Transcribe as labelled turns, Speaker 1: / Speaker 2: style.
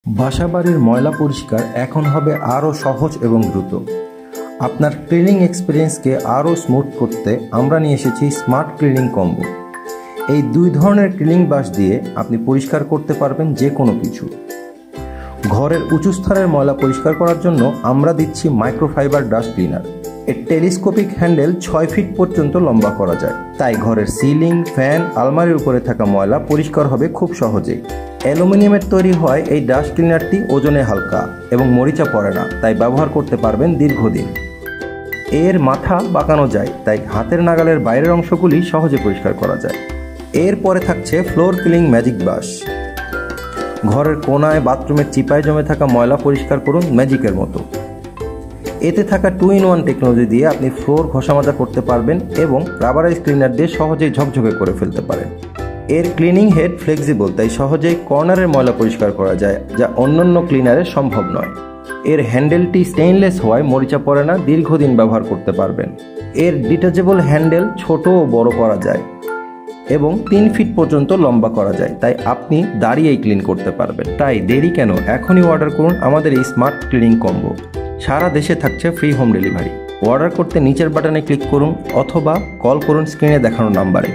Speaker 1: বাসাবাড়ির ময়লা পরিষ্কার এখন হবে আরও সহজ এবং দ্রুত। আপনার ক্লিনিং এক্সপিরিয়েন্সকে আরও স্মুথ করতে আমরা নিয়ে এসেছি স্মার্ট ক্লিনিং কম্বো। এই দুই ধরনের ক্লিনিং ব্রাশ দিয়ে আপনি পরিষ্কার করতে পারবেন যে কোনো কিছু। ঘরের উঁচু স্তরের ময়লা পরিষ্কার করার জন্য আমরা দিচ্ছি মাইক্রোফাইবার ডাস্ট ক্লিনার। এর টেলিস্কোপিক হ্যান্ডেল 6 ফিট পর্যন্ত লম্বা করা যায়, তাই ঘরের সিলিং, ফ্যান, আলমারির উপরে থাকা ময়লা পরিষ্কার হবে খুব সহজেই। অ্যালুমিনিয়ামের তৈরি হয় এই ডাস্ট ক্লিনারটি ওজনে হালকা এবং মরিচা পড়ে না, তাই ব্যবহার করতে পারবেন দীর্ঘদিন। এর মাথা বাঁকানো যায়, তাই হাতের নাগালের বাইরের অংশগুলি সহজে পরিষ্কার করা যায়। এরপরে থাকছে ফ্লোর ক্লিনিং ম্যাজিক ব্রাশ। ঘরের কোনায়, বাথরুমের চিপায় জমে থাকা ময়লা পরিষ্কার করুন ম্যাজিকের মতো। এতে থাকা 2-in-1 টেকনোলজি দিয়ে আপনি ফ্লোর ঘষা মাজা করতে পারবেন এবং রাবারাইজ ক্লিনার দিয়ে সহজেই ঝকঝকে করে ফেলতে পারেন। এর ক্লিনিং হেড ফ্লেক্সিবল, তাই সহজেই কর্নারের ময়লা পরিষ্কার করা যায়, যা অন্যান্য ক্লিনারে সম্ভব নয়। এর হ্যান্ডেলটি স্টেইনলেস হওয়ায় মরিচা পড়ে না, দীর্ঘদিন ব্যবহার করতে পারবেন। এর ডিটাচেবল হ্যান্ডেল ছোট ও বড় করা যায় এবং 3 ফিট পর্যন্ত লম্বা করা যায়, তাই আপনি দাঁড়িয়েই ক্লিন করতে পারবেন। তাই দেরি কেন, এখনই অর্ডার করুন আমাদের এই স্মার্ট ক্লিনিং কম্বো। সারা দেশে থাকছে ফ্রি হোম ডেলিভারি। অর্ডার করতে নিচের বাটনে ক্লিক করুন অথবা কল করুন স্ক্রিনে দেখানো নাম্বারে।